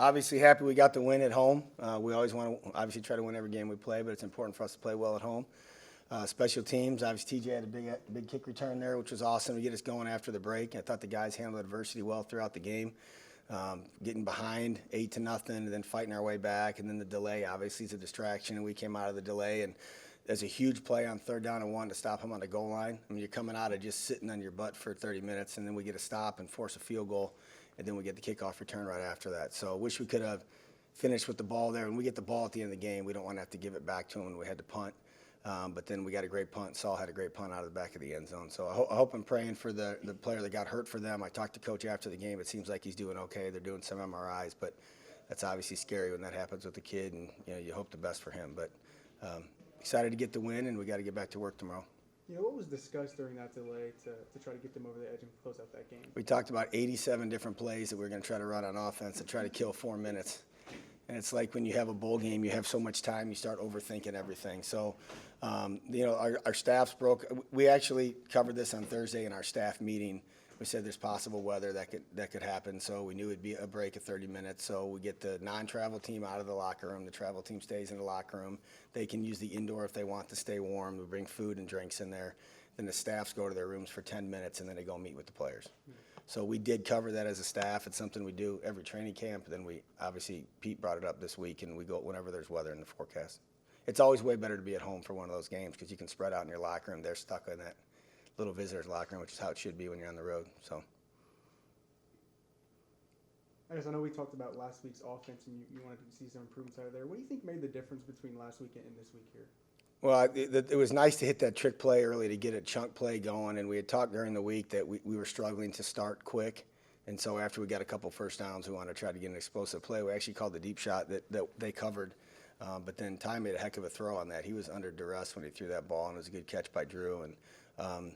Obviously happy we got the win at home. We always want to obviously try to win every game we play, but it's important for us to play well at home. Special teams, obviously TJ had a big kick return there, which was awesome to get us going after the break. I thought the guys handled adversity well throughout the game. Getting behind 8-0 and then fighting our way back, and then the delay obviously is a distraction, and we came out of the delay, and there's a huge play on 3rd down and 1 to stop him on the goal line. I mean, you're coming out of just sitting on your butt for 30 minutes, and then we get a stop and force a field goal, and then we get the kickoff return right after that. So I wish we could have finished with the ball there. When we get the ball at the end of the game, we don't want to have to give it back to him when we had to punt. But then we got a great punt. Saul had a great punt out of the back of the end zone. So I hope and praying for the player that got hurt for them. I talked to Coach after the game. It seems like he's doing okay. They're doing some MRIs, but that's obviously scary when that happens with a kid, and you hope the best for him. But excited to get the win, and we got to get back to work tomorrow. What was discussed during that delay to try to get them over the edge and close out that game? We talked about 87 different plays that we were going to try to run on offense and try to kill 4 minutes. And it's like when you have a bowl game, you have so much time, you start overthinking everything. So, our staff's broke. We actually covered this on Thursday in our staff meeting. We said there's possible weather that could happen, so we knew it'd be a break of 30 minutes. So we get the non-travel team out of the locker room. The travel team stays in the locker room. They can use the indoor if they want to stay warm. We bring food and drinks in there. Then the staffs go to their rooms for 10 minutes, and then they go meet with the players. So we did cover that as a staff. It's something we do every training camp. Then obviously Pete brought it up this week, and we go whenever there's weather in the forecast. It's always way better to be at home for one of those games because you can spread out in your locker room. They're stuck in that little visitor's locker room, which is how it should be when you're on the road. So, I know we talked about last week's offense, and you wanted to see some improvements out of there. What do you think made the difference between last week and this week here? Well, it was nice to hit that trick play early to get a chunk play going, and we had talked during the week that we were struggling to start quick. And so after we got a couple first downs, we wanted to try to get an explosive play. We actually called the deep shot that they covered, but then Ty made a heck of a throw on that. He was under duress when he threw that ball, and it was a good catch by Drew. And,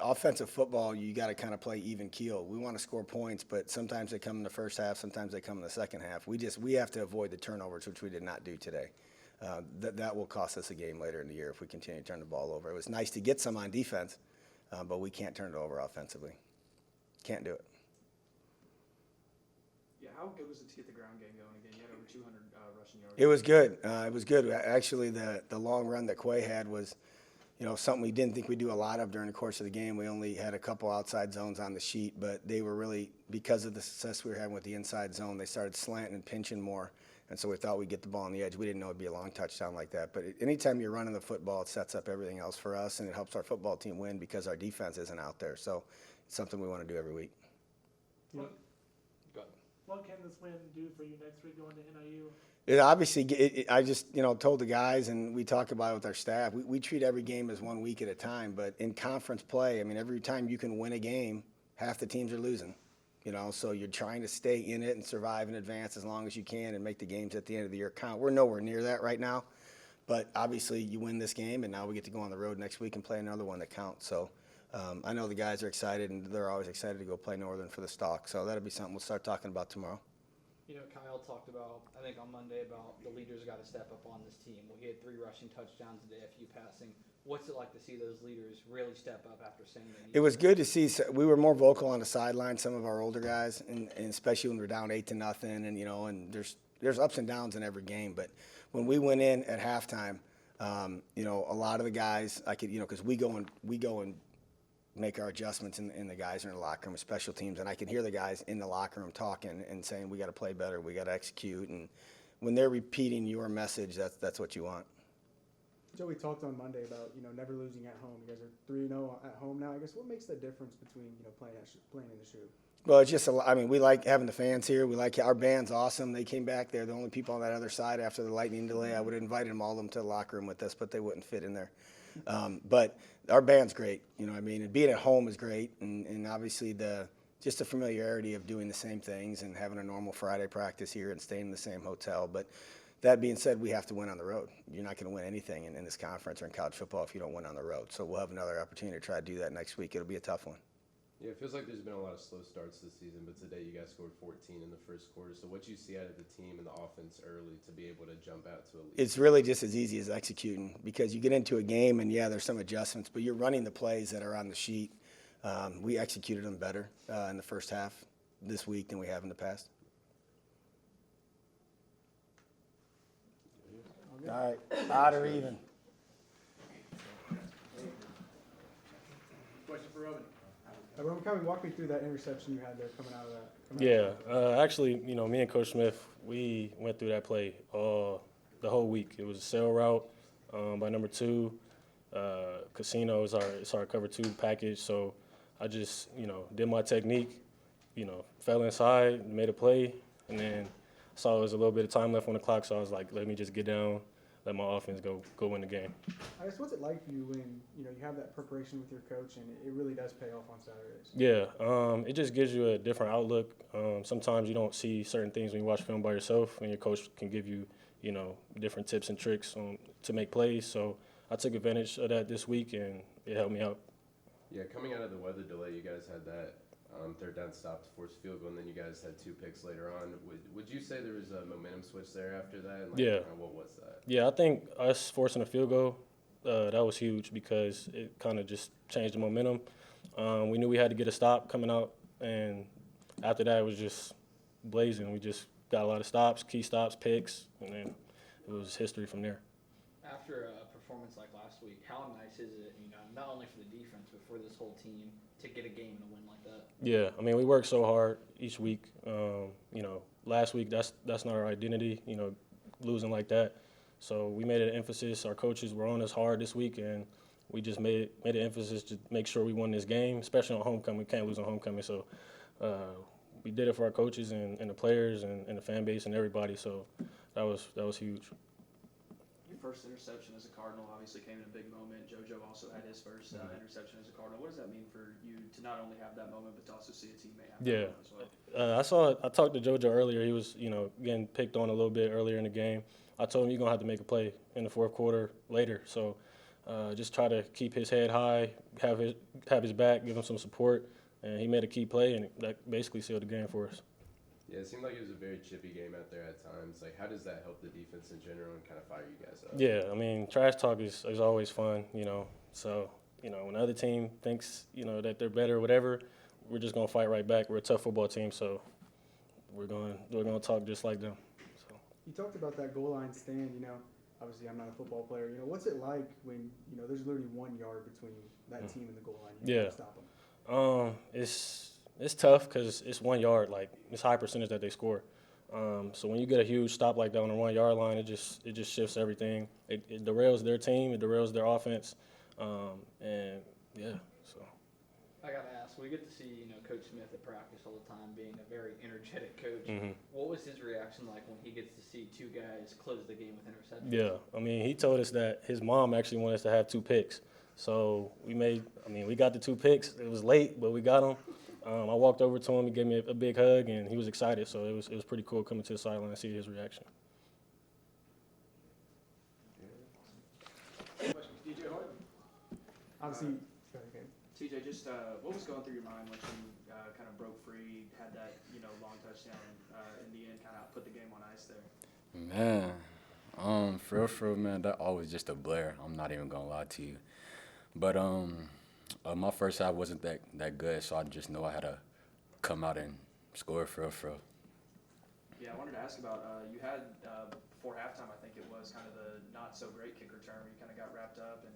offensive football, you got to kind of play even keel. We want to score points, but sometimes they come in the first half, sometimes they come in the second half. We have to avoid the turnovers, which we did not do today. That will cost us a game later in the year if we continue to turn the ball over. It was nice to get some on defense, but we can't turn it over offensively. Can't do it. Yeah, how good was it to get the ground game going again? You had over 200 rushing yards. It was good. It was good. Actually, the long run that Quay had was, something we didn't think we'd do a lot of during the course of the game. We only had a couple outside zones on the sheet, but they were really, because of the success we were having with the inside zone, they started slanting and pinching more. And so we thought we'd get the ball on the edge. We didn't know it'd be a long touchdown like that. But anytime you're running the football, it sets up everything else for us, and it helps our football team win because our defense isn't out there. So it's something we want to do every week. What can this win do for you next week going to NIU? I just, told the guys, and we talk about it with our staff, we treat every game as 1 week at a time. But in conference play, every time you can win a game, half the teams are losing. So you're trying to stay in it and survive and advance as long as you can and make the games at the end of the year count. We're nowhere near that right now, but obviously you win this game, and now we get to go on the road next week and play another one that counts. So I know the guys are excited, and they're always excited to go play Northern for the stock. So that'll be something we'll start talking about tomorrow. Kyle talked about, I think on Monday, about the leaders got to step up on this team. Well, he had 3 rushing touchdowns today, a few passing. What's it like to see those leaders really step up after saying that? It was good to see. We were more vocal on the sideline, some of our older guys, and especially when we're down 8-0, and and there's ups and downs in every game. But when we went in at halftime, a lot of the guys, I could, because we go and make our adjustments, and the guys are in the locker room, special teams, and I can hear the guys in the locker room talking and saying we got to play better, we got to execute, and when they're repeating your message, that's what you want. Joe, we talked on Monday about never losing at home. You guys are 3-0 at home now. I guess what makes the difference between playing in the shoe? Well, it's just we like having the fans here. We like our band's awesome. They came back. They're the only people on that other side after the lightning delay. I would have invited them all to the locker room with us, but they wouldn't fit in there. But our band's great. And being at home is great, and obviously just the familiarity of doing the same things and having a normal Friday practice here and staying in the same hotel. But that being said, we have to win on the road. You're not going to win anything in this conference or in college football if you don't win on the road. So we'll have another opportunity to try to do that next week. It'll be a tough one. Yeah, it feels like there's been a lot of slow starts this season, but today you guys scored 14 in the first quarter. So what do you see out of the team and the offense early to be able to jump out to a lead? It's really just as easy as executing, because you get into a game and, there's some adjustments, but you're running the plays that are on the sheet. We executed them better in the first half this week than we have in the past. All right, odd or even? Question for Roman. Roman, kind of walk me through that interception you had there coming out of that. Actually, me and Coach Smith, we went through that play the whole week. It was a sail route by number 2. Casino is our cover 2 package. So I just, did my technique, fell inside, made a play, and then saw there was a little bit of time left on the clock. So I was like, let me just get down, let my offense go win the game. I guess what's it like for you when you have that preparation with your coach and it really does pay off on Saturdays? Yeah, it just gives you a different outlook. Sometimes you don't see certain things when you watch film by yourself, and your coach can give you, different tips and tricks to make plays. So I took advantage of that this week, and it helped me out. Yeah, coming out of the weather delay, you guys had that third down stop to force field goal, and then you guys had 2 picks later on. Would you say there was a momentum switch there after that? And Yeah. What was that? Yeah, I think us forcing a field goal, that was huge because it kind of just changed the momentum. We knew we had to get a stop coming out, and after that it was just blazing. We just got a lot of stops, key stops, picks, and then it was history from there. After a performance like last week, how nice is it, not only for the defense, but for this whole team to get a game and a win like that? Yeah, we work so hard each week. Last week that's not our identity, losing like that. So we made it an emphasis. Our coaches were on us hard this week, and we just made an emphasis to make sure we won this game, especially on homecoming. We can't lose on homecoming. So we did it for our coaches and the players and the fan base and everybody. So that was huge. Your first interception as a Cardinal obviously came in a big moment. JoJo also had his first interception as a Cardinal. What does that mean for you to not only have that moment, but to also see a teammate have that moment as well? I talked to JoJo earlier. He was, getting picked on a little bit earlier in the game. I told him you're going to have to make a play in the fourth quarter later. So just try to keep his head high, have his back, give him some support. And he made a key play, and that basically sealed the game for us. Yeah, it seemed like it was a very chippy game out there at times. Like, how does that help the defense in general and kind of fire you guys up? Yeah, trash talk is always fun, So, when the other team thinks, that they're better or whatever, we're just going to fight right back. We're a tough football team, so we're going to talk just like them. So. You talked about that goal line stand, obviously I'm not a football player. What's it like when, there's literally 1 yard between that team and the goal line? You can't stop them. It's tough because it's 1 yard. Like, it's high percentage that they score. So when you get a huge stop like that on the 1 yard line, it just shifts everything. It derails their team. It derails their offense. So. I got to ask, we get to see, Coach Smith at practice all the time, being a very energetic coach. Mm-hmm. What was his reaction like when he gets to see 2 guys close the game with interceptions? Yeah, he told us that his mom actually wanted us to have 2 picks. So we got the 2 picks. It was late, but we got them. I walked over to him. He gave me a big hug, and he was excited. So it was pretty cool coming to the sideline and see his reaction. DJ Horton. Obviously, TJ, just what was going through your mind once you kind of broke free, had that long touchdown, in the end, kind of put the game on ice there? Man, for real, man, that always just a blur. I'm not even gonna lie to you. But my first half wasn't that good, so I just know I had to come out and score for real. Yeah, I wanted to ask about you had before halftime, I think it was kind of the not so great kick return where you kind of got wrapped up and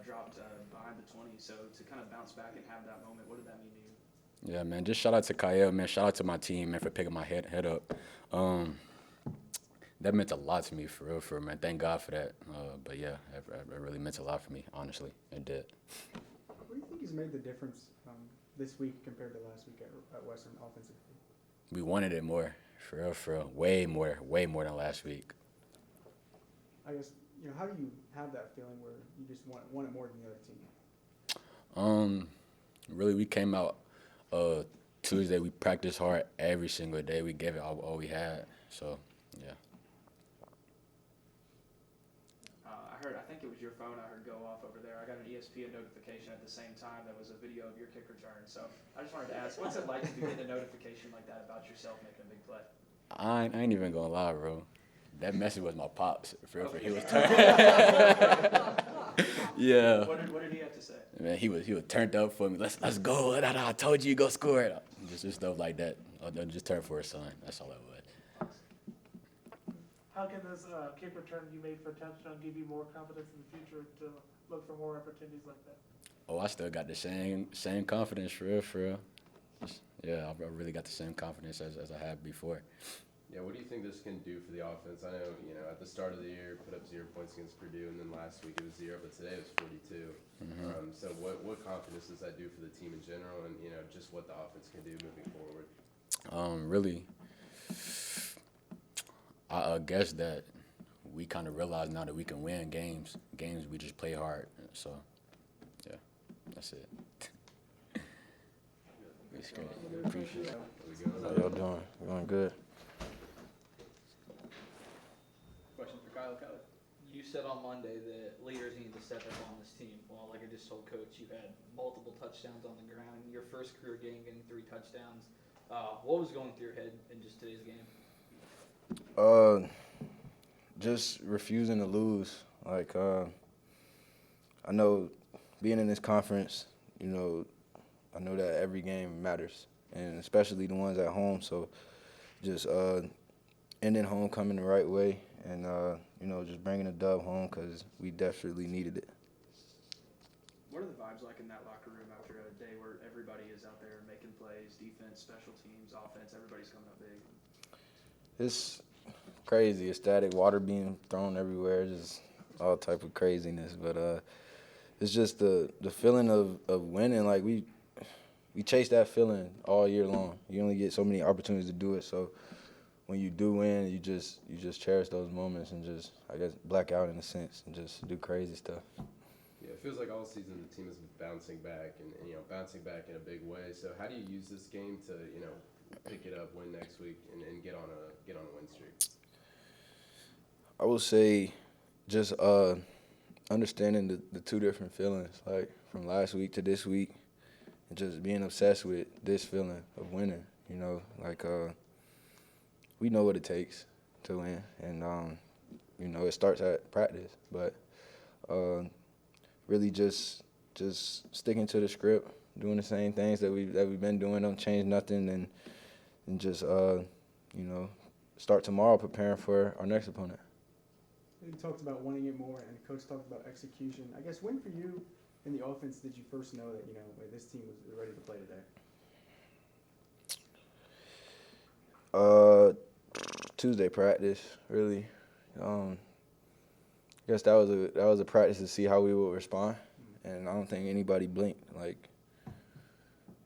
dropped behind the 20. So to kind of bounce back and have that moment, what did that mean to you? Yeah, man, just shout out to Kyle, man. Shout out to my team, man, for picking my head up. That meant a lot to me, for real, man. Thank God for that. But yeah, it really meant a lot for me, honestly. It did. what do you think has made the difference this week compared to last week at Western offensively? We wanted it more, for real. Way more than last week. I guess, how do you have that feeling where you just want it more than the other team? Really, we came out Tuesday. We practiced hard every single day. We gave it all we had. So, yeah. I think it was your phone I heard go off over there. I got an ESPN notification at the same time that was a video of your kick return. So I just wanted to ask, what's it like to get a notification like that about yourself making a big play? I ain't even gonna lie, bro. That message was my pops. For real, he was yeah. What did he have to say? Man, he was turned up for me. Let's go. I told you go score it. Just stuff like that. Just turn for a son. That's all that was. How can this kick return you made for a touchdown give you more confidence in the future to look for more opportunities like that? Oh, I still got the same confidence for real, for real. Yeah, I really got the same confidence as I had before. Yeah, what do you think this can do for the offense? I know, at the start of the year, put up 0 points against Purdue, and then last week it was 0, but today it was 42. So what confidence does that do for the team in general, and, just what the offense can do moving forward? Really, I guess that we kind of realize now that we can win games. Games we just play hard. So, yeah, that's it. Appreciate it. How y'all doing? Going good. Question for Kyle Keller. You said on Monday that leaders need to step up on this team. Well, like I just told Coach, you had multiple touchdowns on the ground. Your first career game getting 3 touchdowns. What was going through your head in just today's game? Just refusing to lose. Like, I know being in this conference, I know that every game matters, and especially the ones at home. So just ending homecoming the right way and, just bringing a dub home because we desperately needed it. What are the vibes like in that locker room after a day where everybody is out there making plays, defense, special teams, offense, everybody's coming up big? It's crazy, ecstatic, water being thrown everywhere, just all type of craziness. But it's just the feeling of winning. Like we chase that feeling all year long. You only get so many opportunities to do it. So when you do win, you just cherish those moments and just, I guess, black out in a sense and just do crazy stuff. Yeah, it feels like all season the team has been bouncing back and bouncing back in a big way. So how do you use this game to, pick it up, win next week, and get on a win streak? I would say just understanding the 2 different feelings, like from last week to this week, and just being obsessed with this feeling of winning. We know what it takes to win, and it starts at practice. But really just sticking to the script, doing the same things that we've been doing, don't change nothing, and just start tomorrow preparing for our next opponent. You talked about wanting it more, and Coach talked about execution. I guess when for you in the offense did you first know that this team was ready to play today? Tuesday practice, really. I guess that was a practice to see how we would respond, and I don't think anybody blinked. Like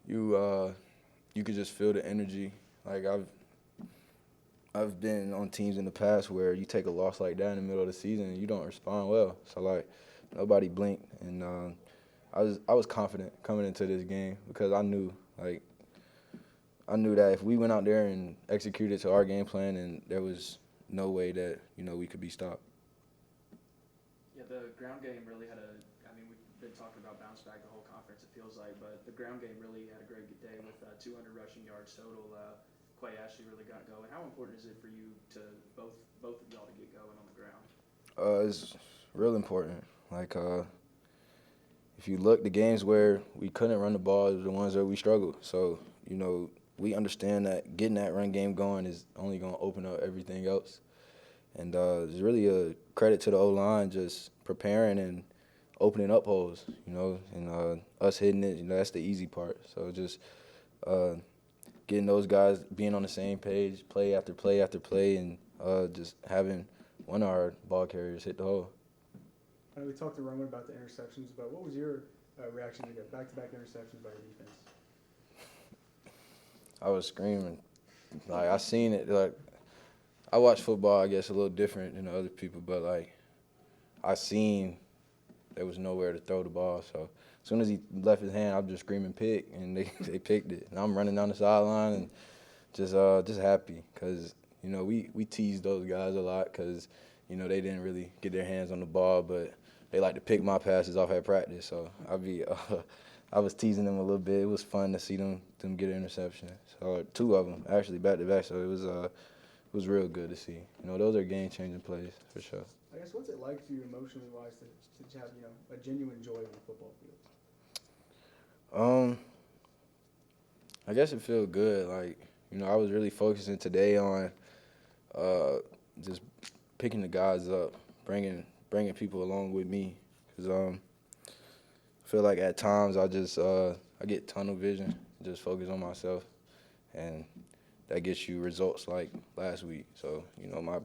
you could just feel the energy. Like I've been on teams in the past where you take a loss like that in the middle of the season and you don't respond well. So like nobody blinked, and I was confident coming into this game because I knew that if we went out there and executed to our game plan, and there was no way that we could be stopped. Yeah, the ground game really we've been talking about bounce back the whole conference, it feels like, but the ground game really had a great day with 200 rushing yards total. Clay Ashley really got going. How important is it for you to both of y'all to get going on the ground? It's real important. Like, if you look, the games where we couldn't run the ball are the ones where we struggled. So, we understand that getting that run game going is only going to open up everything else. And it's really a credit to the O-line just preparing and opening up holes, and us hitting it, that's the easy part. So just getting those guys being on the same page, play after play after play, and just having one of our ball carriers hit the hole. I know we talked to Roman about the interceptions, but what was your reaction to get back-to-back interceptions by your defense? I was screaming. Like, I seen it. Like, I watch football, I guess, a little different than other people, but, like, I seen there was nowhere to throw the ball. So as soon as he left his hand, I was just screaming pick, and they picked it. And I'm running down the sideline and just happy because, we teased those guys a lot because, they didn't really get their hands on the ball, but they like to pick my passes off at practice. So I was teasing them a little bit. It was fun to see them get an interception. So 2 of them, actually, back-to-back. So it was real good to see. Those are game-changing plays for sure. I guess what's it like for you emotionally wise to have a genuine joy on the football field? I guess it feels good. Like, I was really focusing today on just picking the guys up, bringing people along with me. Cause I feel like at times I just I get tunnel vision, just focus on myself, and that gets you results like last week. So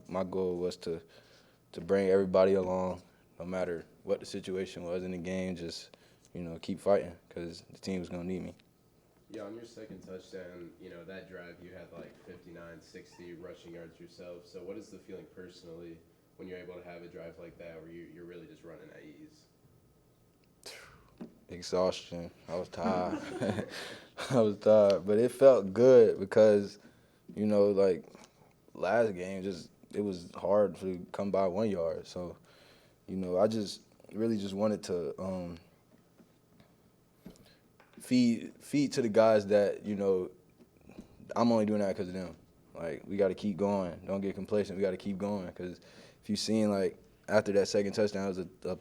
my goal was to bring everybody along, no matter what the situation was in the game. Just keep fighting, cause the team's gonna need me. Yeah, on your second touchdown, that drive you had like 59, 60 rushing yards yourself. So what is the feeling personally when you're able to have a drive like that where you're really just running at ease? Exhaustion. I was tired. But it felt good because, like last game, it was hard to come by 1 yard. So, I just really just wanted to feed to the guys that I'm only doing that because of them. Like, we got to keep going. Don't get complacent. We got to keep going, because if you've seen, like, after that second touchdown, it was a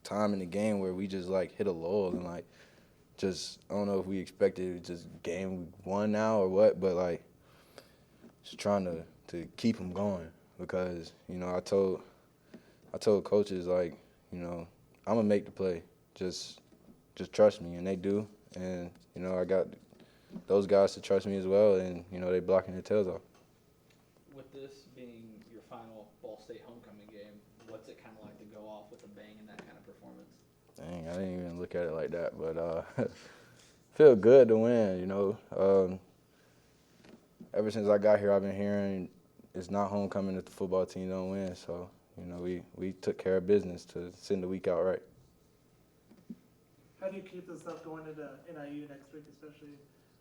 time in the game where we just like hit a lull and like just I don't know if we expected just game one now or what, but like just trying to keep them going, because I told coaches, like, I'm gonna make the play, just trust me, and they do, and I got those guys to trust me as well, and they blocking their tails off. With this being your final Ball State homecoming game, what's it kind of like to go off with a bang in that kind of performance? Dang, I didn't even look at it like that, but feel good to win. Ever since I got here, I've been hearing it's not homecoming if the football team don't win. So we took care of business to send the week out right. How do you keep this up going into NIU next week, especially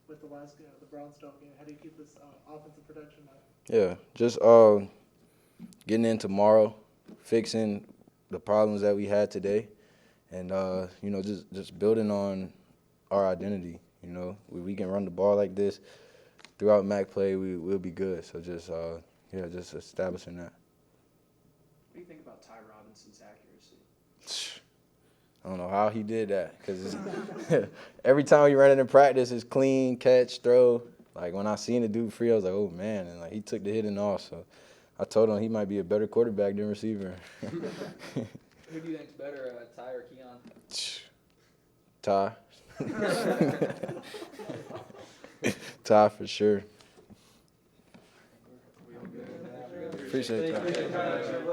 with the last, the Brownstone game? How do you keep this offensive production up? Yeah, just getting in tomorrow, fixing the problems that we had today, and just building on our identity. We can run the ball like this throughout MAC play. We'll be good. So just establishing that. What do you think about Ty Robinson's accuracy? I don't know how he did that, because every time he ran it in practice, it's clean catch, throw. Like, when I seen the dude free, I was like, oh man, and like he took the hit and all. So I told him he might be a better quarterback than receiver. Who do you think's better, Ty or Keon? Ty. Ty for sure. Appreciate that.